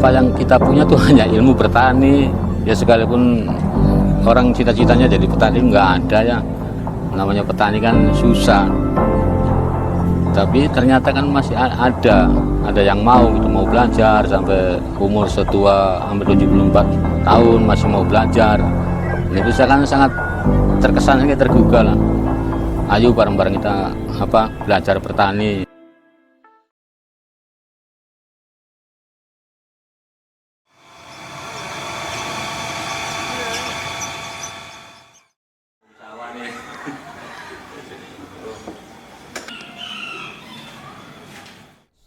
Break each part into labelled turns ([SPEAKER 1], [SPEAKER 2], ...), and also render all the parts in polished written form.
[SPEAKER 1] apa yang kita punya tuh hanya ilmu bertani. Ya sekalipun orang cita-citanya jadi petani nggak ada ya, namanya petani kan susah. Tapi ternyata kan masih ada yang mau gitu, mau belajar sampai umur setua hampir 74 tahun masih mau belajar. Ini bisa kan sangat terkesan, kayak tergugah lah. Ayo bareng-bareng kita belajar bertani.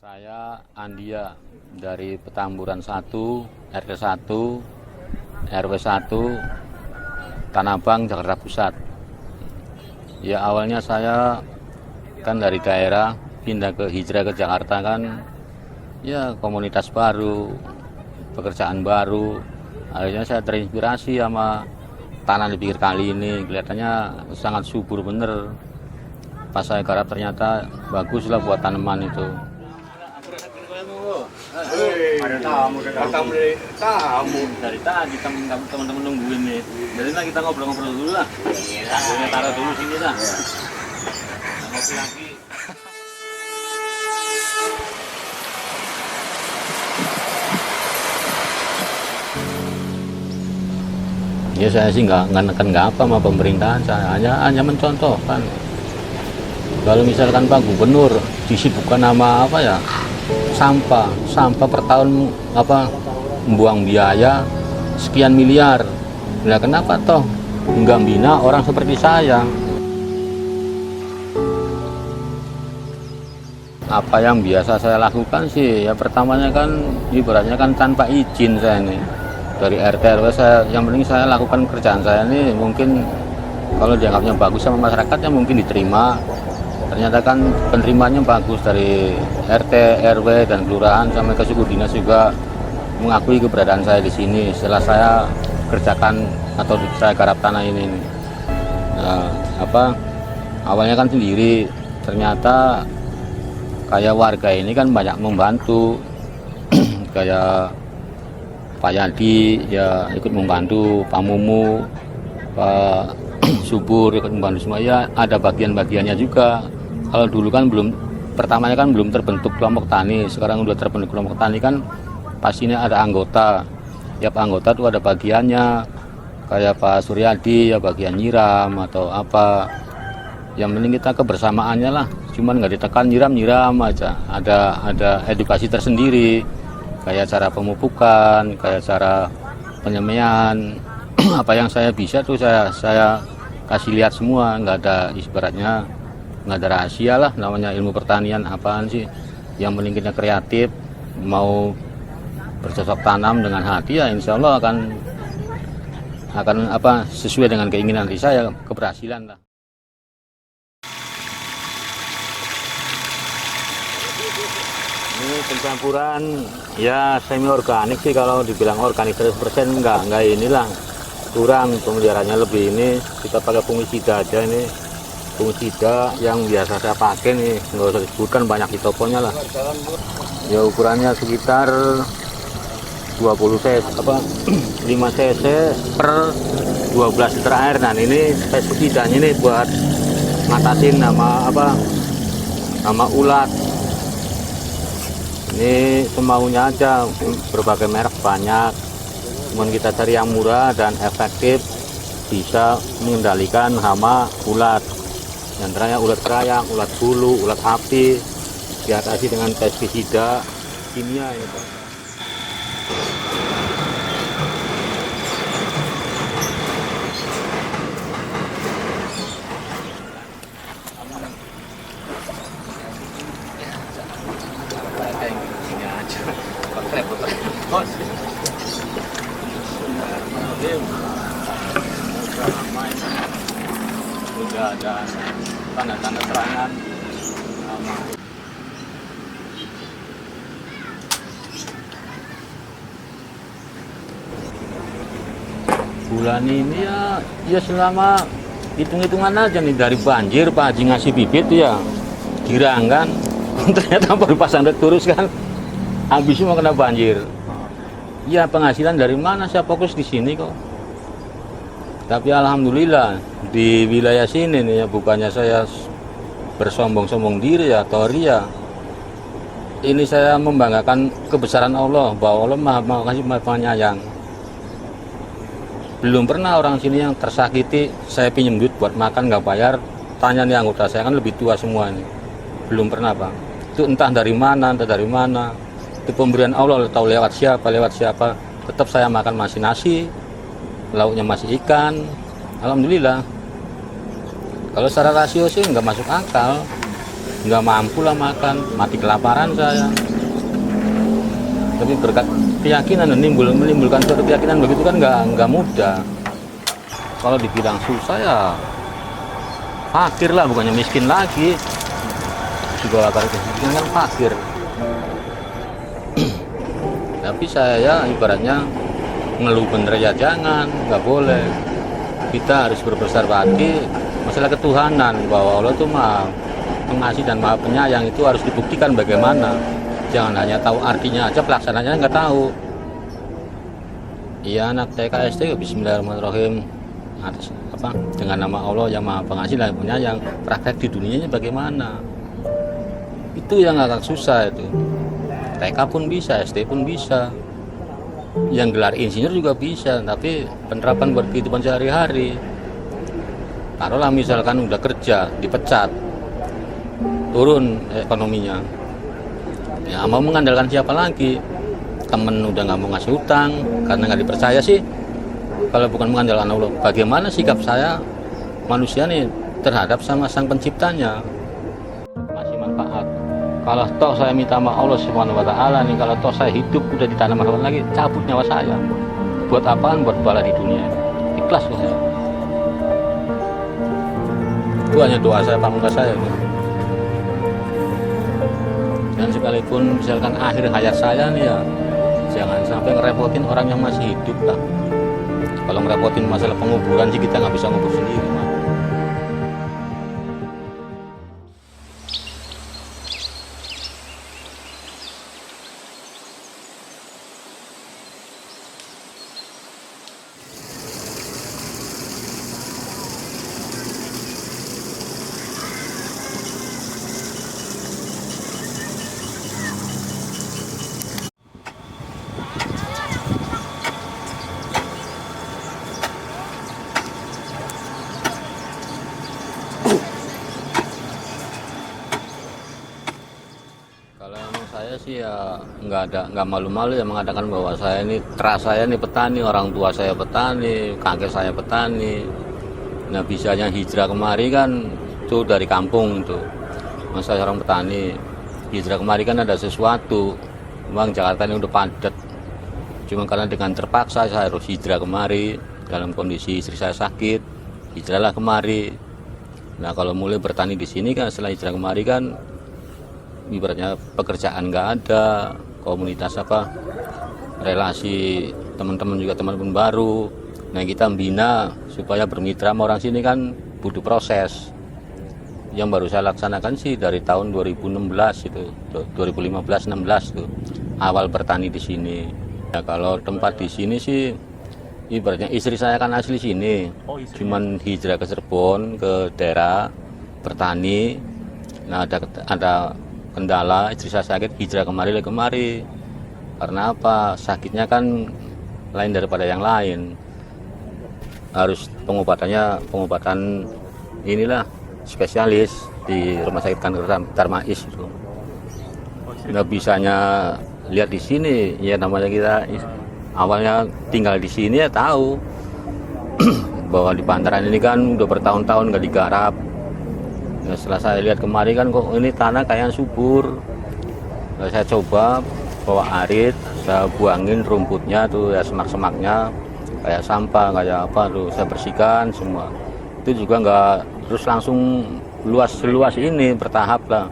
[SPEAKER 1] Saya Andia dari Petamburan 1, RT 1, RW 1, Tanah Abang, Jakarta Pusat. Ya awalnya saya kan dari daerah pindah ke hijrah ke Jakarta kan, ya komunitas baru, pekerjaan baru. Akhirnya saya terinspirasi sama tanah di pinggir kali ini, kelihatannya sangat subur bener. Pas saya garap ternyata bagus lah buat tanaman itu.
[SPEAKER 2] Ada tamu dari tadi teman-teman nungguin nih.
[SPEAKER 1] Jadi lah kita ngobrol-ngobrol dulu lah. Kita taruh dulu sini lah. Ngopi lagi. Ya saya sih nggak neken apa sama pemerintahan, saya hanya mencontohkan. Kalau misalkan Pak Gubernur disibukkan sama sampah per tahun membuang biaya sekian miliar. Nah kenapa toh nggak bina orang seperti saya? Apa yang biasa saya lakukan sih, ya pertamanya kan ibaratnya kan tanpa izin saya nih. Dari RT RW yang penting saya lakukan kerjaan saya ini, mungkin kalau dianggapnya bagus sama masyarakat ya mungkin diterima. Ternyata kan penerimanya bagus, dari RT RW dan kelurahan sampai ke suku dinas juga mengakui keberadaan saya di sini setelah saya kerjakan atau saya garap tanah ini. Nah, awalnya kan sendiri, ternyata kayak warga ini kan banyak membantu. Kayak Pak Yadi ya ikut membantu, Pak Mumu, Pak Subur ikut membantu semua, ya ada bagian-bagiannya juga. Kalau dulu kan pertamanya kan belum terbentuk kelompok tani, sekarang udah terbentuk kelompok tani kan pastinya ada anggota. Tiap anggota tuh ada bagiannya, kayak Pak Suryadi ya bagian nyiram atau apa. Yang penting kita kebersamaannya lah, cuman nggak ditekan nyiram aja. Ada edukasi tersendiri, kayak cara pemupukan, kayak cara penyemaian. Apa yang saya bisa tuh saya kasih lihat semua, nggak ada ibaratnya nggak ada rahasia lah, namanya ilmu pertanian apaan sih. Yang penting kita kreatif, mau bercocok tanam dengan hati ya insya Allah akan sesuai dengan keinginan hati saya, keberhasilan lah. Ini pencampuran ya semi organik sih, kalau dibilang organik 100% enggak inilah, kurang pemeliharaannya lebih. Ini kita pakai fungisida aja, ini fungisida yang biasa saya pakai nih, nggak usah disebutkan banyak di tokonya lah. Ya ukurannya sekitar 20 cc 5 cc per 12 liter air. Nah ini pestisidanya ini buat ngatasin nama ulat. Ini semaunya aja, berbagai merek banyak, cuman kita cari yang murah dan efektif, bisa mengendalikan hama ulat. Antaranya ulat kerayang, ulat bulu, ulat api, diatasi dengan pestisida kimia ya Pak. Sudah ada tanda-tanda serangan. Bulan ini ya selama hitung-hitungan aja nih, dari banjir Pak Haji ngasih bibit ya girang kan, ternyata baru pasang terus kan habisnya mau kena banjir. Ya penghasilan dari mana, saya fokus di sini kok. Tapi alhamdulillah di wilayah sini nih ya, bukannya saya bersombong-sombong diri ya atau ria. Ini saya membanggakan kebesaran Allah, bahwa Allah maha pengasih maha penyayang. Belum pernah orang sini yang tersakiti, saya pinjam duit buat makan nggak bayar, tanya nih anggota saya kan lebih tua semua ini. Belum pernah Pak. Itu entah dari mana, itu pemberian Allah, tahu lewat siapa, tetap saya makan masih nasi, lauknya masih ikan, alhamdulillah. Kalau secara rasio sih nggak masuk akal, nggak mampu lah makan, mati kelaparan saya. Tapi berkat keyakinan menimbulkan suatu keyakinan begitu kan nggak mudah. Kalau dibilang susah ya fakir lah, bukannya miskin lagi. Juga kalau miskin kan fakir. Tapi saya ya ibaratnya ngeluh bener ya jangan, nggak boleh. Kita harus berbesar hati masalah ketuhanan, bahwa Allah itu maha pengasih dan maha penyayang, itu harus dibuktikan bagaimana. Jangan hanya tahu artinya aja, pelaksananya nggak tahu. Iya anak TK SD, bismillahirrahmanirrahim, atas apa dengan nama Allah yang maha pengasih dan penyayang, praktek di dunianya bagaimana. Itu yang agak susah itu. TK pun bisa, SD pun bisa, yang gelar insinyur juga bisa, tapi penerapan buat kehidupan sehari-hari. Taruhlah misalkan udah kerja, dipecat, turun ekonominya, ya mau mengandalkan siapa lagi? Temen udah nggak mau ngasih utang karena nggak dipercaya sih. Kalau bukan mengandalkan Allah, bagaimana sikap saya manusia nih terhadap sama sang penciptanya? Masih manfaat. Kalau toh saya minta sama Allah Subhanahu wa taala nih, kalau toh saya hidup udah ditanam harapan lagi, cabut nyawa saya. Buat apaan? Buat bala di dunia. Ikhlas loh saya. Itu hanya doa saya, pamungkas saya. Dan sekalipun misalkan akhir hayat saya nih ya, jangan sampai ngerepotin orang yang masih hidup lah. Kalau ngerepotin masalah penguburan sih kita nggak bisa ngubur sendiri, Mas. Kalau emang saya sih ya nggak malu-malu ya mengatakan bahwa saya ini keras, saya ini petani, orang tua saya petani, kakek saya petani. Nah bisanya hijrah kemari kan itu dari kampung itu. Masa orang petani hijrah kemari kan ada sesuatu. Memang Jakarta ini udah padat. Cuma karena dengan terpaksa saya harus hijrah kemari dalam kondisi istri saya sakit, hijrahlah kemari. Nah kalau mulai bertani di sini kan setelah hijrah kemari kan ibaratnya pekerjaan nggak ada, komunitas apa, relasi teman-teman juga teman-teman baru. Nah kita membina supaya bermitra sama orang sini kan butuh proses. Yang baru saya laksanakan sih dari tahun 2016 itu, 2015-16 tuh awal bertani di sini. Nah kalau tempat di sini sih ibaratnya istri saya kan asli sini, cuman hijrah ke Cirebon ke daerah bertani. Nah ada kendala, istri saya sakit, hijrah kemari. Karena apa? Sakitnya kan lain daripada yang lain. Harus pengobatan inilah spesialis di Rumah Sakit Kanker Darmais itu. Nggak bisanya lihat di sini, ya namanya kita awalnya tinggal di sini ya tahu bahwa di Pantaran ini kan udah bertahun-tahun nggak digarap. Nah, setelah saya lihat kemarin kan kok ini tanah kayak subur. Nah, saya coba bawa arit, saya buangin rumputnya tuh ya, semak-semaknya kayak sampah kayak apa tuh saya bersihkan semua. Itu juga nggak terus langsung luas ini, bertahap lah.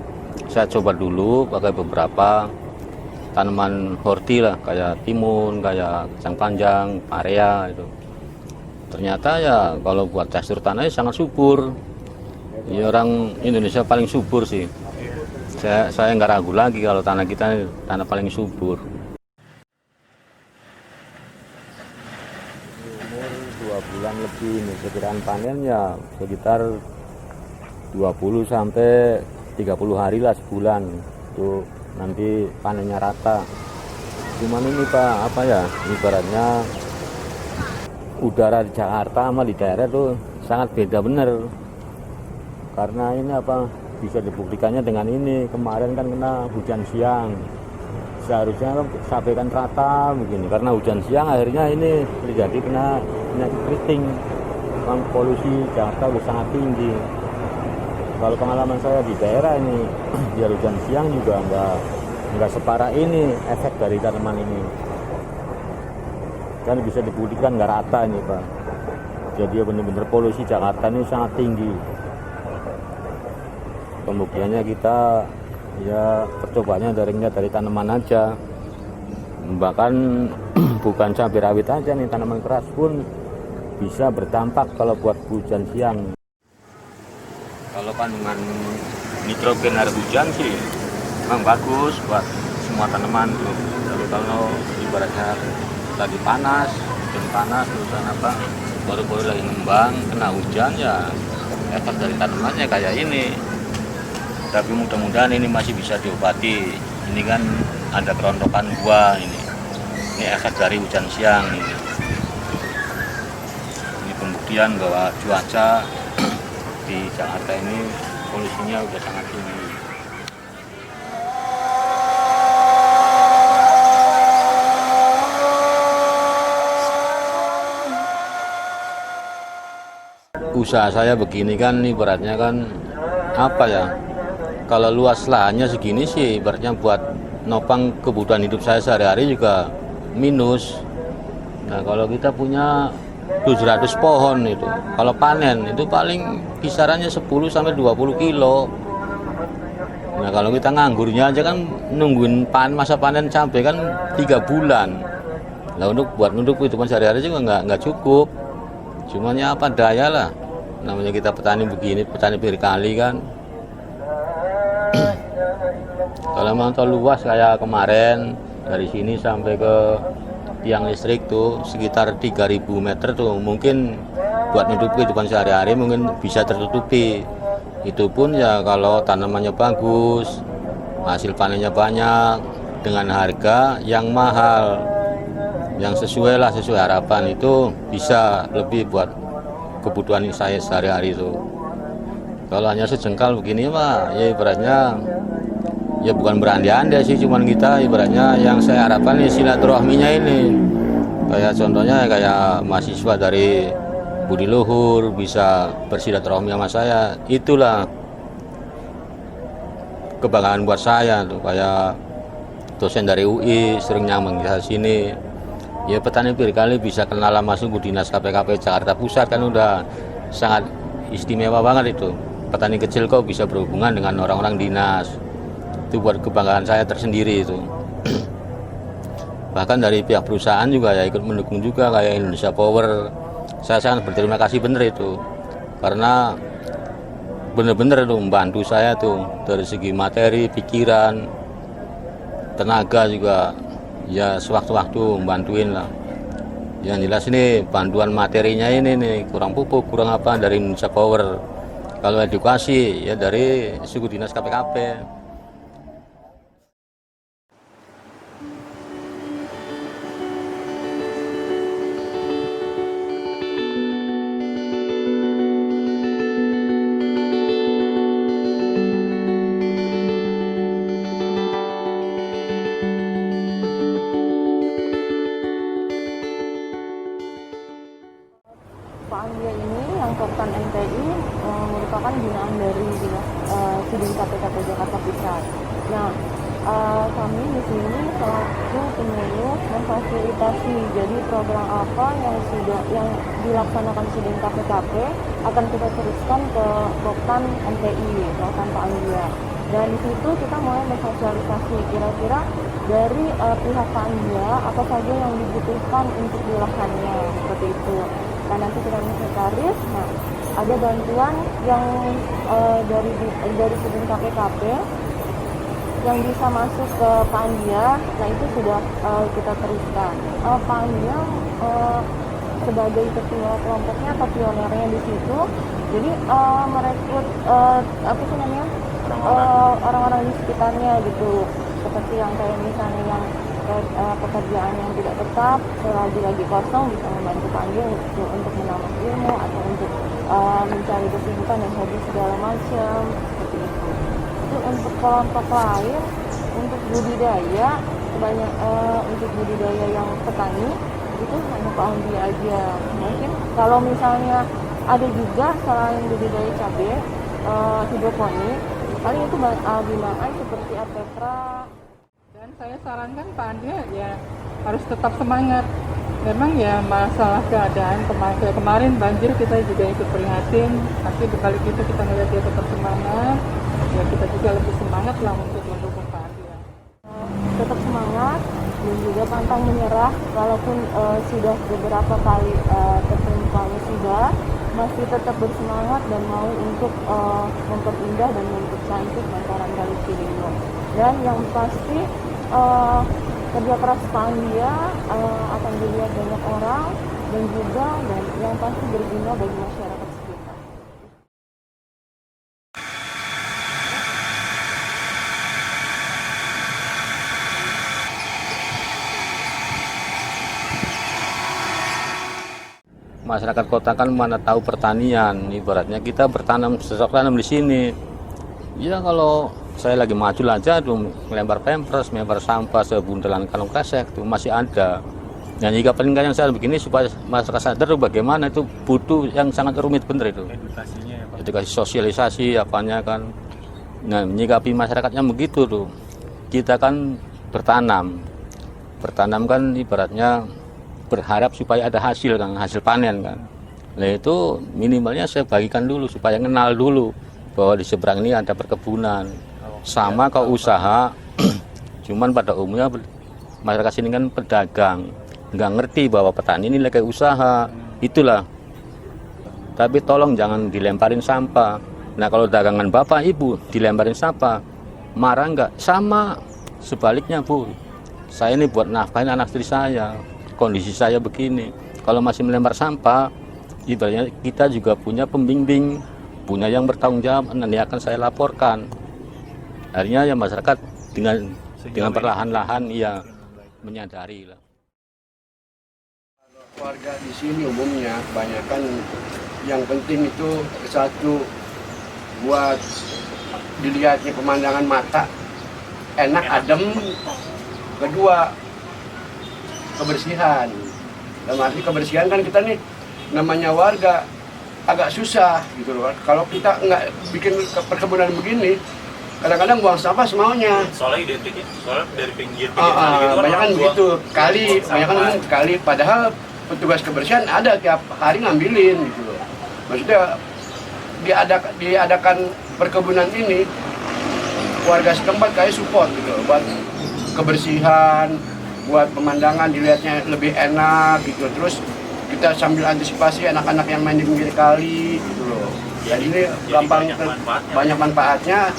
[SPEAKER 1] Saya coba dulu pakai beberapa tanaman horti lah kayak timun, kayak kacang panjang, area itu. Ternyata ya kalau buat tekstur tanahnya sangat subur. Ya orang Indonesia paling subur sih. Saya nggak ragu lagi kalau tanah kita tanah paling subur. produksi ini. Perkiraan panennya sekitar 20 sampai 30 hari lah, sebulan untuk nanti panennya rata. Cuman ini Pak, apa ya, ibaratnya udara di Jakarta sama di daerah tuh sangat beda bener. Karena ini apa, bisa dibuktikannya dengan ini, kemarin kan kena hujan siang, seharusnya kan sampaikan rata begini, karena hujan siang akhirnya ini terjadi kena penyakit keriting. Memang polusi Jakarta udah sangat tinggi. Kalau pengalaman saya di daerah ini, biar hujan siang juga nggak separah ini efek dari tanaman ini. Kan bisa dibuktikan nggak rata ini Pak. Jadi benar-benar polusi Jakarta ini sangat tinggi. Pembuktiannya kita ya percobanya dari tanaman aja, bahkan bukan cabai rawit aja nih, tanaman keras pun bisa berdampak kalau buat hujan siang. Kalau kandungan nitrogen air hujan sih memang bagus buat semua tanaman tuh. Tapi kalau ibaratnya lagi panas, hujan panas terusan apa, baru-baru lagi ngembang kena hujan, ya efek dari tanamannya kayak ini. Tapi mudah-mudahan ini masih bisa diobati. Ini kan ada kerontokan buah ini. Ini efek dari hujan siang ini. Ini pembuktian bahwa cuaca di Jakarta ini polusinya udah sangat tinggi. Usaha saya begini kan ibaratnya kan apa ya, kalau luas lahannya segini sih ibaratnya buat nopang kebutuhan hidup saya sehari-hari juga minus. Nah kalau kita punya 700 pohon itu, kalau panen itu paling kisarannya 10 sampai 20 kilo. Nah kalau kita nganggurnya aja kan nungguin masa panen cabai kan 3 bulan. Nah untuk kehidupan sehari-hari juga nggak cukup. Cuman ya apa daya lah, namanya kita petani begini, petani pinggir kali kan. Kalau memang luas kayak kemarin dari sini sampai ke tiang listrik tuh sekitar 3000 meter tuh, mungkin buat hidup kehidupan sehari-hari mungkin bisa tertutupi. Itu pun ya kalau tanamannya bagus, hasil panennya banyak, dengan harga yang mahal, yang sesuai harapan, itu bisa lebih buat kebutuhan saya sehari-hari itu. Kalau hanya sejengkal begini mah ya ibaratnya ya bukan berandai-andai sih, cuman kita ibaratnya yang saya harapkan nih silaturahminya ini. Kayak contohnya kayak mahasiswa dari Budi Luhur bisa bersilaturahmi sama saya, itulah kebanggaan buat saya tuh. Kayak dosen dari UI sering nyameng ke sini, ya petani pinggir kali bisa kenal sama suku dinas KPKP Jakarta Pusat kan udah sangat istimewa banget itu. Petani kecil kok bisa berhubungan dengan orang-orang dinas, itu buat kebanggaan saya tersendiri itu. Bahkan dari pihak perusahaan juga ya ikut mendukung juga, kayak Indonesia Power. Saya sangat berterima kasih bener itu, karena bener-bener itu membantu saya tuh dari segi materi, pikiran, tenaga juga, ya sewaktu-waktu membantuin lah. Yang jelas ini bantuan materinya ini nih kurang pupuk, kurang apa dari Indonesia Power. Kalau edukasi ya dari suku dinas KPKP.
[SPEAKER 3] Pak Anggia ini yang Koptan MTI merupakan binaan dari Sudin KPKP Jakarta Pusat. Nah, kami di sini selaku pengurus memfasilitasi, jadi program apa yang dilaksanakan Sudin KPKP akan kita teruskan ke Koptan MTI, Koptan Pak Anggia. Dan di situ kita mulai bersosialisasi kira-kira dari pihak Pak Anggia apa saja yang dibutuhkan untuk dilaksanakannya, seperti itu. Nah, nanti kita sekretaris, nah ada bantuan yang dari Sudin KPKP yang bisa masuk ke Pak Anggia. Nah itu sudah kita teruskan. Pak Anggia sebagai ketua kelompoknya atau pionernya di situ. Jadi merekrut apa sih namanya orang-orang di sekitarnya gitu, seperti yang kayak misalnya yang pekerjaan yang tidak tetap selagi kosong bisa membantu Pandi untuk menambah ilmu atau untuk mencari kesibukan dan hobi segala macam seperti itu. Itu untuk kelompok lain, untuk budidaya untuk budidaya yang petani itu hanya Pak Andi aja. Mungkin kalau misalnya ada juga selain budidaya cabai hidroponik, paling itu binaan seperti Apetra.
[SPEAKER 4] Dan saya sarankan Pak Andi ya harus tetap semangat. Memang ya masalah keadaan kemarin banjir kita juga ikut prihatin, tapi berbalik itu kita melihat dia tetap semangat, ya kita juga lebih semangat lah untuk mendukung Pak Andi.
[SPEAKER 3] Tetap semangat dan juga pantang menyerah, walaupun sudah beberapa kali tertimpa musibah, masih tetap bersemangat dan mau untuk memperindah dan mempercantik bantaran Kali Ciliwung. Dan yang pasti kerja keras Pandia akan dilihat banyak orang dan juga yang pasti berguna bagi masyarakat sekitar.
[SPEAKER 1] Masyarakat kota kan mana tahu pertanian, ibaratnya kita bertanam sesuatu tanam di sini. Ya kalau saya lagi maju aja tuh melempar pampers, melempar sampah sebundelan kantong kresek tuh masih ada. Dan jika peningkatan yang saya begini supaya masyarakat sadar bagaimana itu butuh yang sangat rumit bener itu.
[SPEAKER 2] Edukasinya ya Pak.
[SPEAKER 1] Edukasi sosialisasi apanya kan. Nah menyikapi masyarakatnya begitu tuh. Kita kan bertanam kan ibaratnya berharap supaya ada hasil kan, hasil panen kan. Nah itu minimalnya saya bagikan dulu supaya kenal dulu bahwa di seberang ini ada perkebunan. Sama kau usaha, cuman pada umumnya masyarakat sini kan pedagang, nggak ngerti bahwa petani ini lagi usaha, itulah. Tapi tolong jangan dilemparin sampah. Nah kalau dagangan bapak ibu dilemparin sampah, marah nggak? Sama sebaliknya Bu, saya ini buat nafkahin anak istri saya, kondisi saya begini. Kalau masih melempar sampah, ibaratnya kita juga punya pembimbing, punya yang bertanggung jawab, nanti akan saya laporkan. Akhirnya ya masyarakat dengan perlahan-lahan ya menyadari lah.
[SPEAKER 5] Warga di sini umumnya kebanyakan yang penting itu satu buat dilihatnya pemandangan mata enak adem, kedua kebersihan. Dalam arti kebersihan kan kita nih namanya warga agak susah gitu loh. Kalau kita nggak bikin perkebunan begini, kadang-kadang buang sampah semaunya.
[SPEAKER 2] Soalnya identik ya, soalnya dari pinggir kali gitu
[SPEAKER 5] banyak kan begitu, banyak kan kali. Padahal petugas kebersihan ada tiap hari ngambilin gitu loh. Maksudnya diadakan perkebunan ini, warga setempat kayak support gitu loh, buat kebersihan, buat pemandangan dilihatnya lebih enak gitu. Terus kita sambil antisipasi anak-anak yang main di pinggir kali gitu loh. Jadi ini gampang banyak manfaatnya,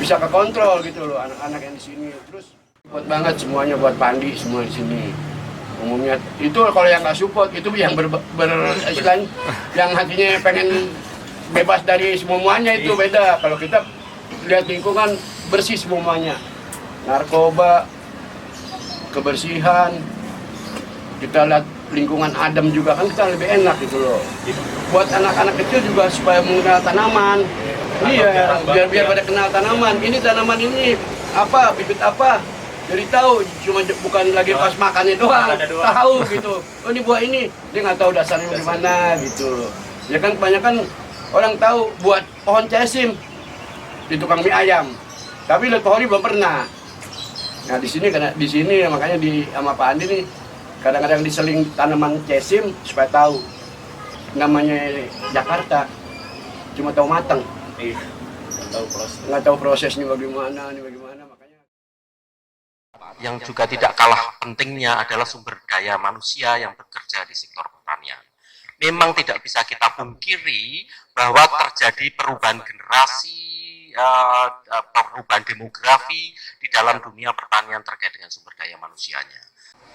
[SPEAKER 5] bisa kekontrol gitu loh anak-anak yang di sini. Terus buat banget semuanya buat Pandi semua di sini. Umumnya itu kalau yang nggak support itu yang istilahnya yang hatinya pengen bebas dari semuanya itu beda. Kalau kita lihat lingkungan bersih semuanya, narkoba, kebersihan, kita lihat lingkungan adem juga kan kita lebih enak gitu loh. Buat anak-anak kecil juga supaya mengenal tanaman. Iya, biar pada kenal tanaman. Ini tanaman ini apa, bibit apa. Jadi tahu, cuma bukan lagi pas makannya doang, tahu gitu. Oh ini buah ini, dia nggak tahu dasarnya gimana gitu. Ya kan kebanyakan orang tahu buat pohon cesim di tukang mie ayam, tapi lihat pohonnya belum pernah. Nah di sini makanya sama Pak Andi nih kadang-kadang diseling tanaman cesim supaya tahu namanya Jakarta, cuma tahu matang, nggak tahu prosesnya bagaimana makanya.
[SPEAKER 6] Yang juga tidak kalah pentingnya adalah sumber daya manusia yang bekerja di sektor pertanian. Memang tidak bisa kita pungkiri bahwa terjadi perubahan generasi, perubahan demografi di dalam dunia pertanian terkait dengan sumber daya manusianya.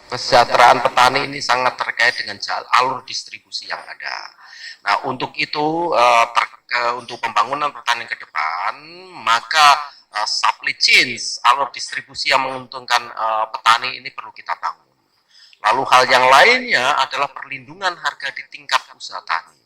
[SPEAKER 6] kesejahteraan petani ini sangat terkait dengan alur distribusi yang ada. Nah, untuk itu untuk pembangunan pertanian ke depan, maka supply chains, alur distribusi yang menguntungkan petani ini perlu kita bangun. Lalu hal yang lainnya adalah perlindungan harga di tingkat usaha tani.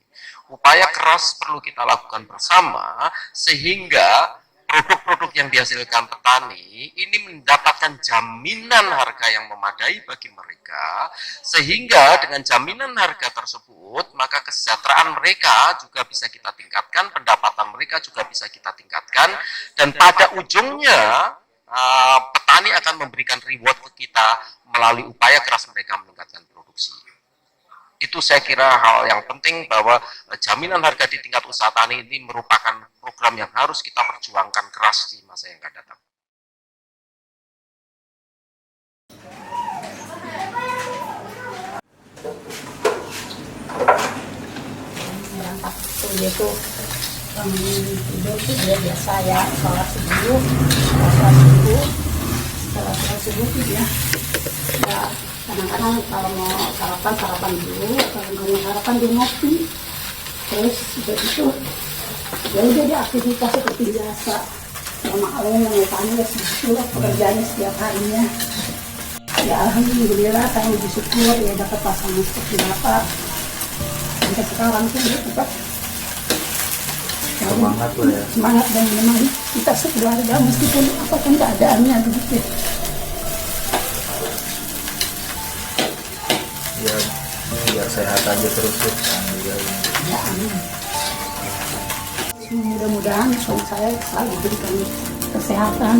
[SPEAKER 6] Upaya keras perlu kita lakukan bersama sehingga produk-produk yang dihasilkan petani ini mendapatkan jaminan harga yang memadai bagi mereka, sehingga dengan jaminan harga tersebut maka kesejahteraan mereka juga bisa kita tingkatkan, pendapatan mereka juga bisa kita tingkatkan, dan pada ujungnya petani akan memberikan reward ke kita melalui upaya keras mereka meningkatkan produksi. Itu saya kira hal yang penting, bahwa jaminan harga di tingkat usaha tani ini merupakan program yang harus kita perjuangkan keras di masa yang akan datang.
[SPEAKER 7] Yang waktu itu bangun tidur itu dia biasa ya sholat subuh, setelah sholat subuh itu dia ya kadang-kadang kalau mau sarapan dulu, kalau nggak mau sarapan dia ngopi, terus udah itu ya udah dia aktivitas seperti biasa. Maklum yang tanya ya segitu pekerjaannya setiap harinya. Ya alhamdulillah saya bersyukur ya dapat pasangan seperti bapak. Sampai sekarang tuh dia tetap
[SPEAKER 2] Semangat tuh ya.
[SPEAKER 7] Semangat, dan memang kita sekeluarga meskipun apapun keadaannya begitu.
[SPEAKER 2] Ya, biar sehat aja terus tuh.
[SPEAKER 7] Ya, amin. Mudah-mudahan suami saya selalu diberikan kesehatan,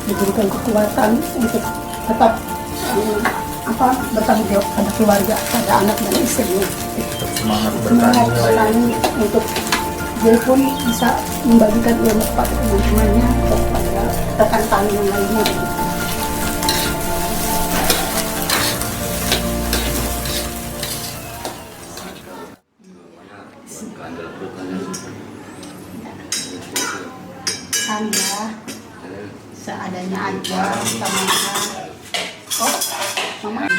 [SPEAKER 7] diberikan kekuatan untuk tetap bertanggung jawab pada keluarga, pada anak dan istrinya.
[SPEAKER 2] Semangat
[SPEAKER 7] Semangat
[SPEAKER 2] bertani.
[SPEAKER 7] bertani untuk dia pun bisa membagikan ilmu kepada teman-temannya atau kepada rekan tani yang lainnya. Saya seadanya aja sama mama.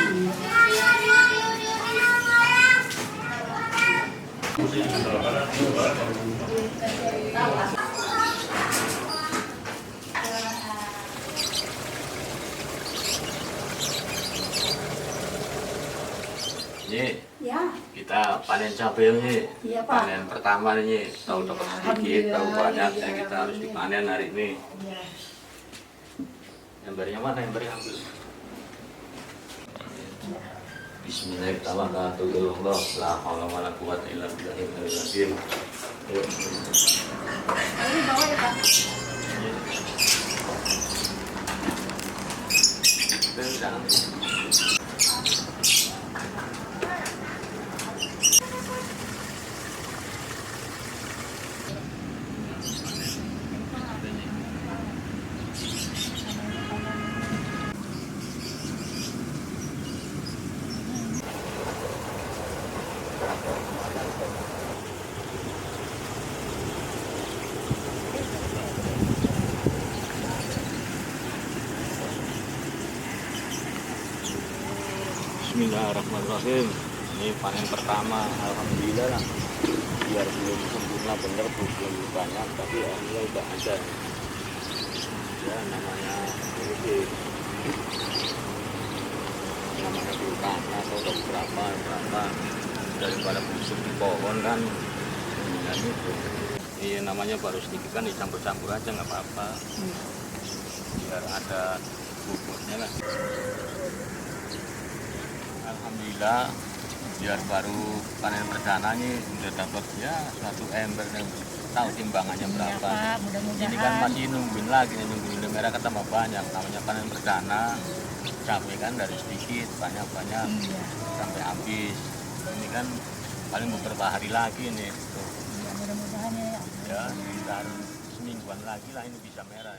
[SPEAKER 1] Ini
[SPEAKER 7] Ya,
[SPEAKER 1] kita panen cabai ini.
[SPEAKER 7] iya Pak.
[SPEAKER 1] Panen pertama ini, tahu dapat sedikit, tahu banyak, ya kita harus dipanen hari ini.
[SPEAKER 7] Iya.
[SPEAKER 1] Embernya mana? Embernya ambil. Bismillahirrahmanirrahim. La haula wala quwwata illa billahil azim.
[SPEAKER 7] Ini bawa ya Pak.
[SPEAKER 1] Bismillahirrahmanirrahim. Ini panen pertama, alhamdulillah lah. Biar belum sempurna bener, belum banyak, tapi alhamdulillah udah ada. Ya namanya ini namanya vulkan atau dari berapa daripada busuk di pohon kan. Dan itu ini namanya baru sedikit kan, dicampur-campur aja nggak apa-apa. Biar ada bubuknya lah. Alhamdulillah, biar baru panen perdana ini udah dapat ya 1 ember, tahu timbangannya berapa.
[SPEAKER 7] Ya, Pak, mudah-mudahan.
[SPEAKER 1] Ini kan masih nungguin lagi, nungguin merah kan tambah banyak. Namanya panen perdana, cabai kan dari sedikit banyak-banyak sampai habis. Ini kan paling beberapa hari lagi nih. Tuh.
[SPEAKER 7] Ya, mudah-mudahan ya.
[SPEAKER 1] Ya, sekitar semingguan lagi lah ini bisa merah.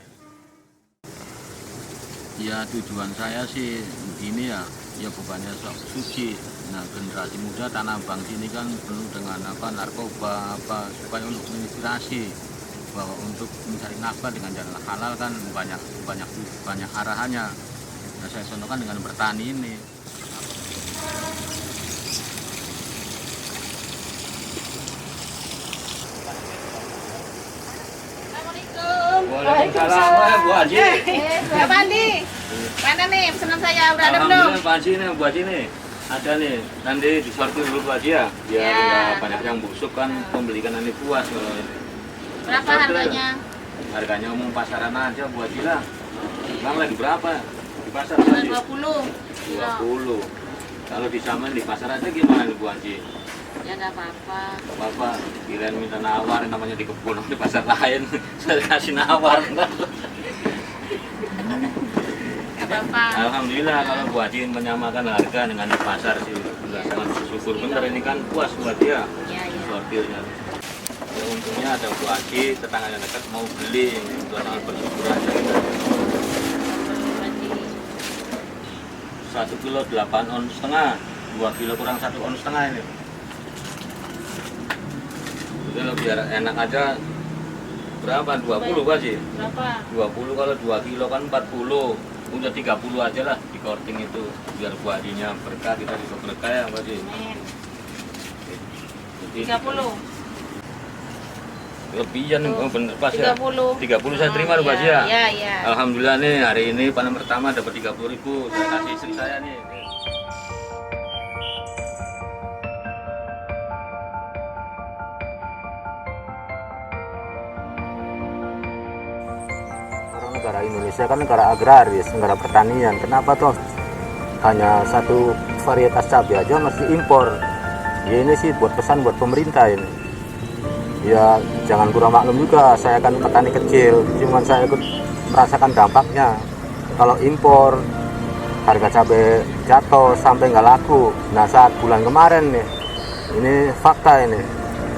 [SPEAKER 1] Ya tujuan saya sih ini ya bukannya sok suci. Nah generasi muda Tanah Abang sini kan penuh dengan narkoba supaya untuk menginspirasi bahwa untuk mencari nafkah dengan jalan halal kan banyak arahannya. Nah saya contohkan dengan bertani ini. Waalaikumsalam Bu Haji.
[SPEAKER 8] Pak Pandi, mana nih pesanan saya udah ada belum?
[SPEAKER 1] Alhamdulillah Pak Haji nih Bu Haji nih. Ada nih, nanti disortir dulu Bu Haji ya. Biar
[SPEAKER 8] Ya.
[SPEAKER 1] nggak banyak yang busuk kan, pembeli kan nanti puas kalau ini.
[SPEAKER 8] Berapa
[SPEAKER 1] Sortir.
[SPEAKER 8] harganya?
[SPEAKER 1] Harganya umum pasaran aja Bu Haji lah. Bang lagi berapa? Di pasar Bu Haji?
[SPEAKER 8] 20 kilo.
[SPEAKER 1] 20. Kalau disamain di pasar aja gimana nih Bu Haji?
[SPEAKER 8] Ya nggak apa-apa.
[SPEAKER 1] Bapak kirain minta nawar, namanya di kebun di pasar lain. Saya kasih nawar.
[SPEAKER 8] Nggak apa-apa.
[SPEAKER 1] Alhamdulillah kalau Bu Haji menyamakan harga dengan di pasar sih sudah sangat bersyukur. Bener ini kan puas Bu Haji ya
[SPEAKER 8] Iya, iya.
[SPEAKER 1] sortirnya. Ya, untungnya ada Bu Haji, tetangganya dekat mau beli, itu sangat bersyukur aja kita. 1 kilo 8 ons setengah, 2 kilo kurang 1 ons setengah ini. Jadi biar enak aja berapa? 20 Pak Haji?
[SPEAKER 8] Berapa?
[SPEAKER 1] 20 kalau 2 kilo kan 40. Udah 30 aja lah di korting itu biar Bu Hajinya berkah, kita juga berkah ya Pak Haji.
[SPEAKER 8] Men.
[SPEAKER 1] Jadi
[SPEAKER 8] 30.
[SPEAKER 1] lebihan oh, bener pas ya.
[SPEAKER 8] 30.
[SPEAKER 1] 30 saya terima Pak Haji ya.
[SPEAKER 8] Iya, iya.
[SPEAKER 1] Alhamdulillah nih hari ini panen pertama dapat 30.000. Saya kasih istri saya nih. Karena negara Indonesia kan negara agraris, negara pertanian. Kenapa toh hanya satu varietas cabai aja mesti impor? Ya ini sih buat pesan buat pemerintah ini. Ya jangan kurang maklum juga, saya kan petani kecil, cuman saya ikut merasakan dampaknya. Kalau impor, harga cabai jatuh sampai nggak laku. Nah saat bulan kemarin nih, ini fakta ini,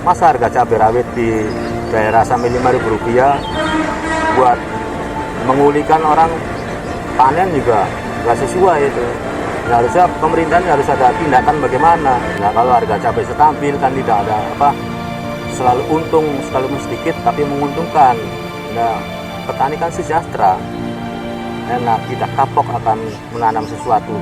[SPEAKER 1] masa harga cabai rawit di daerah sampai Rp5.000 buat mengulikan orang panen juga nggak sesuai itu. Nah, harusnya pemerintah harus ada tindakan bagaimana. Nah kalau harga cabai stabil kan tidak ada apa, selalu untung sekaligus sedikit tapi menguntungkan. Nah petani kan sejahtera, enak, tidak kapok akan menanam sesuatu.